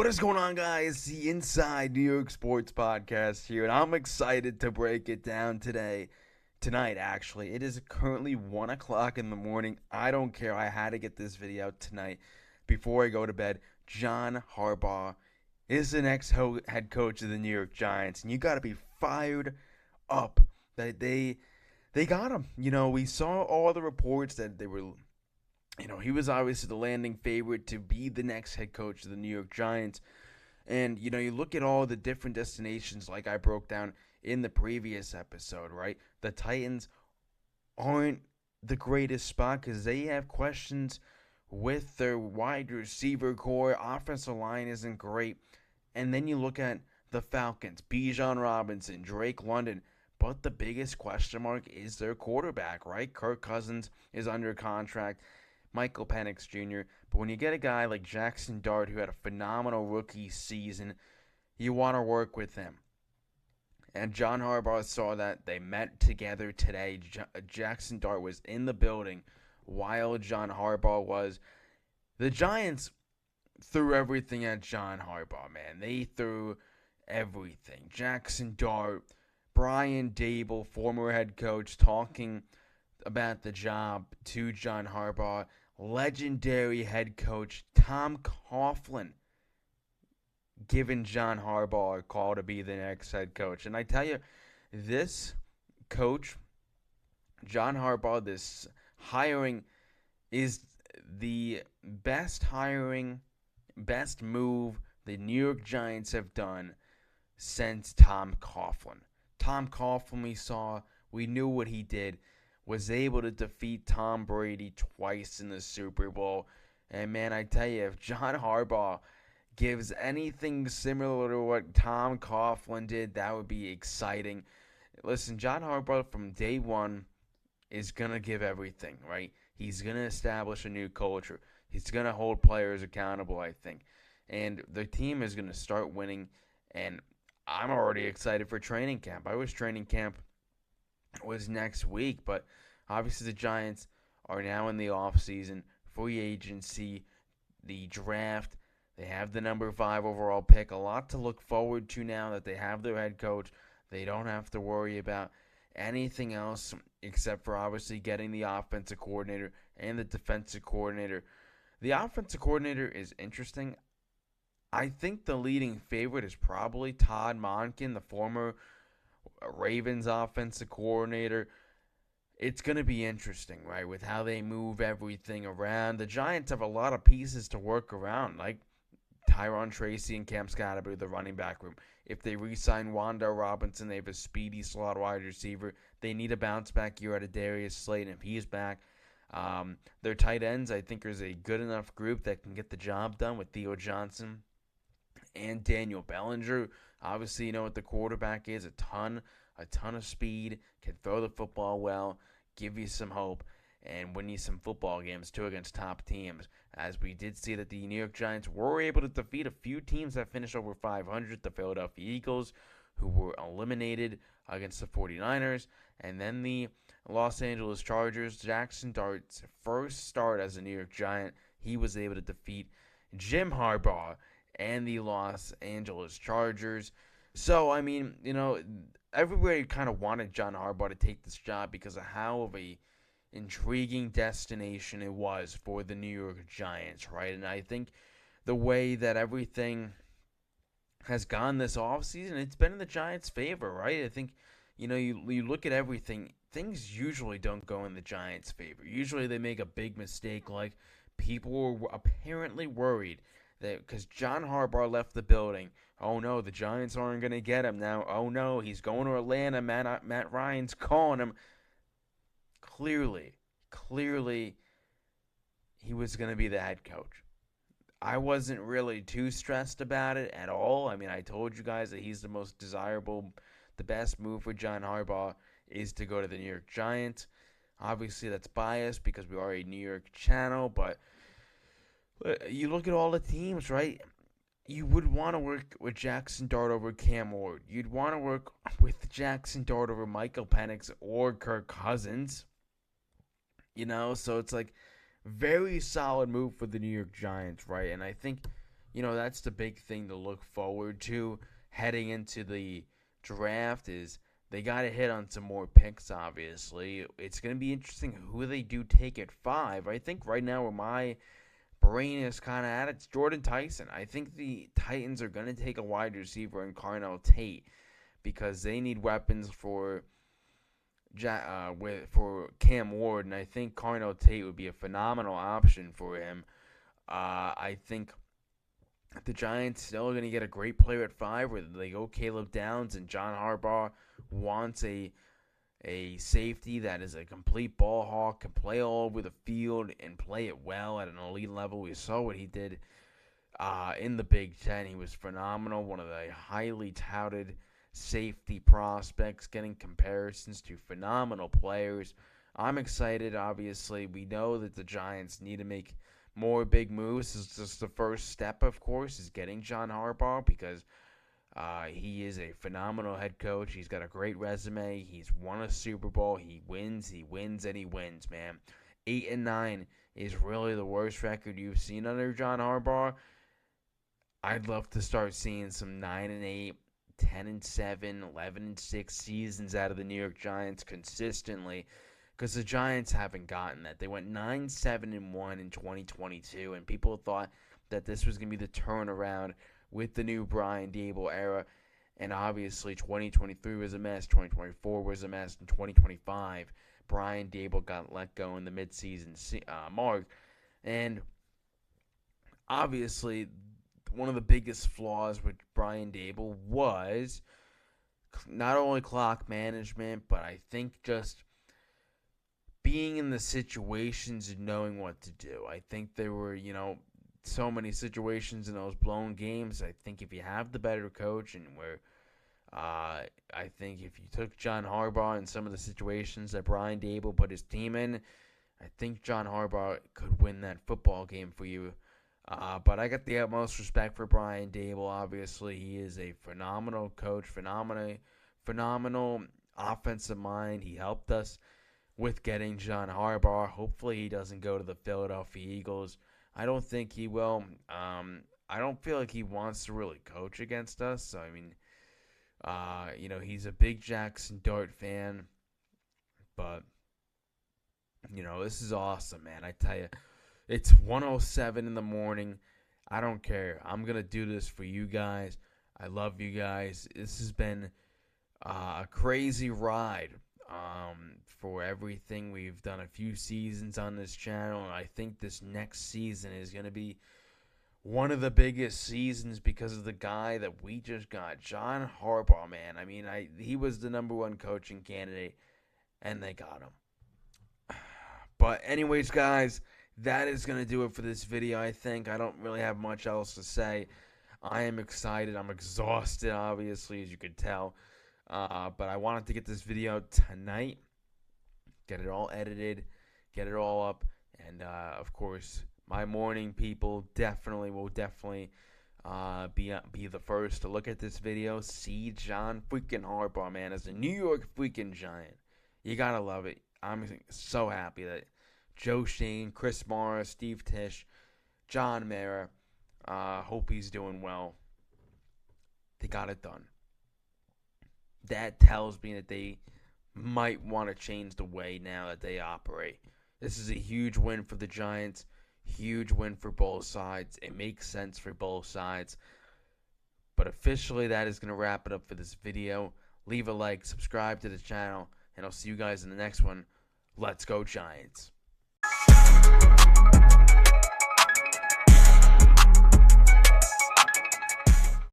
is going on, guys? The Inside New York Sports Podcast here, and I'm excited to break it down tonight, actually. It is currently 1 o'clock in the morning. I don't care. I had to get this video out tonight before I go to bed. John Harbaugh is the next head coach of the New York Giants, and you got to be fired up that they got him. We saw all the reports that they were. He was obviously the landing favorite to be the next head coach of the New York Giants. And, you look at all the different destinations like I broke down in the previous episode, right? The Titans aren't the greatest spot because they have questions with their wide receiver core. Offensive line isn't great. And then you look at the Falcons, Bijan Robinson, Drake London. But the biggest question mark is their quarterback, right? Kirk Cousins is under contract. Michael Penix Jr. But when you get a guy like Jackson Dart who had a phenomenal rookie season, you want to work with him. And John Harbaugh saw that. They met together today. Jackson Dart was in the building while John Harbaugh was. The Giants threw everything at John Harbaugh, man. They threw everything. Jackson Dart, Brian Dable, former head coach, talking about the job to John Harbaugh. Legendary head coach Tom Coughlin giving John Harbaugh a call to be the next head coach. And I tell you, this coach, John Harbaugh, this hiring is the best move the New York Giants have done since Tom Coughlin. Tom Coughlin we knew what he did. Was able to defeat Tom Brady twice in the Super Bowl. And man, I tell you, if John Harbaugh gives anything similar to what Tom Coughlin did, that would be exciting. Listen, John Harbaugh from day one is going to give everything, right? He's going to establish a new culture. He's going to hold players accountable, I think. And the team is going to start winning. And I'm already excited for training camp. I wish training camp was next week, but obviously the Giants are now in the offseason, free agency, the draft. They have the number 5 overall pick. A lot to look forward to now that they have their head coach. They don't have to worry about anything else except for obviously getting the offensive coordinator and the defensive coordinator. The offensive coordinator is interesting. I think the leading favorite is probably Todd Monken, the former Ravens offensive coordinator. It's going to be interesting, right, with how they move everything around. The Giants have a lot of pieces to work around, like Tyron Tracy and Cam Scatterby, the running back room. If they re-sign Wanda Robinson, they have a speedy slot wide receiver. They need a bounce-back year out of Darius Slayton if he's back. Their tight ends, I think, is a good enough group that can get the job done with Theo Johnson and Daniel Bellinger. Obviously, you know what the quarterback is, a ton of speed, can throw the football well, give you some hope, and win you some football games, too, against top teams. As we did see that the New York Giants were able to defeat a few teams that finished over 500, the Philadelphia Eagles, who were eliminated against the 49ers, and then the Los Angeles Chargers. Jackson Dart's first start as a New York Giant, he was able to defeat Jim Harbaugh and the Los Angeles Chargers. So, I mean, everybody kind of wanted John Harbaugh to take this job because of how of a intriguing destination it was for the New York Giants, right? And I think the way that everything has gone this offseason, it's been in the Giants' favor, right? I think, you look at everything, things usually don't go in the Giants' favor. Usually they make a big mistake, like people were apparently worried that because John Harbaugh left the building, oh no, the Giants aren't going to get him now. Oh no, he's going to Atlanta. Matt Ryan's calling him. Clearly, he was going to be the head coach. I wasn't really too stressed about it at all. I mean, I told you guys that he's the most desirable, the best move for John Harbaugh is to go to the New York Giants. Obviously, that's biased because we are a New York channel, but you look at all the teams, right? You would want to work with Jackson Dart over Cam Ward. You'd want to work with Jackson Dart over Michael Penix or Kirk Cousins. So it's like very solid move for the New York Giants, right? And I think, that's the big thing to look forward to heading into the draft is they got to hit on some more picks, obviously. It's going to be interesting who they do take at 5. I think right now where my brain is kind of at, it's Jordan Tyson. I think the Titans are going to take a wide receiver in Carnell Tate because they need weapons for for Cam Ward, and I think Carnell Tate would be a phenomenal option for him. I think the Giants still are going to get a great player at 5, where they go Caleb Downs, and John Harbaugh wants a safety that is a complete ball hawk, can play all over the field and play it well at an elite level. We saw what he did in the Big Ten. He was phenomenal, one of the highly touted safety prospects, getting comparisons to phenomenal players. I'm excited, obviously. We know that the Giants need to make more big moves. This is just the first step, of course, is getting John Harbaugh because he is a phenomenal head coach. He's got a great resume. He's won a Super Bowl. He wins, and he wins, man. 8-9 is really the worst record you've seen under John Harbaugh. I'd love to start seeing some 9-8, 10-7, 11-6 seasons out of the New York Giants consistently, because the Giants haven't gotten that. They went 9-7-1 in 2022, and people thought that this was going to be the turnaround with the new Brian Daboll era. And obviously 2023 was a mess, 2024 was a mess, and 2025 Brian Daboll got let go in the midseason mark. And obviously one of the biggest flaws with Brian Daboll was not only clock management, but I think just being in the situations and knowing what to do. I think there were, so many situations in those blown games. I think if you have the better coach, and where I think if you took John Harbaugh in some of the situations that Brian Daboll put his team in, I think John Harbaugh could win that football game for you. But I got the utmost respect for Brian Daboll. Obviously, he is a phenomenal coach, phenomenal offensive mind. He helped us with getting John Harbaugh. Hopefully, he doesn't go to the Philadelphia Eagles. I don't think he will. I don't feel like he wants to really coach against us. So, I mean, he's a big Jackson Dart fan. But, this is awesome, man. I tell you, it's 1:07 in the morning. I don't care. I'm going to do this for you guys. I love you guys. This has been a crazy ride for everything. We've done a few seasons on this channel, and I think this next season is going to be one of the biggest seasons because of the guy that we just got, John Harbaugh, man. I mean, he was the number one coaching candidate, and they got him. But anyways, guys, that is going to do it for this video, I think. I don't really have much else to say. I am excited. I'm exhausted, obviously, as you could tell. But I wanted to get this video tonight, get it all edited, get it all up, and of course, my morning people will definitely be the first to look at this video. See John freaking Harbaugh, man, as a New York freaking Giant. You gotta love it. I'm so happy that Joe Shane, Chris Morris, Steve Tisch, John Mara, hope he's doing well. They got it done. That tells me that they might want to change the way now that they operate. This is a huge win for the Giants. Huge win for both sides. It makes sense for both sides. But officially, that is going to wrap it up for this video. Leave a like, subscribe to the channel, and I'll see you guys in the next one. Let's go Giants.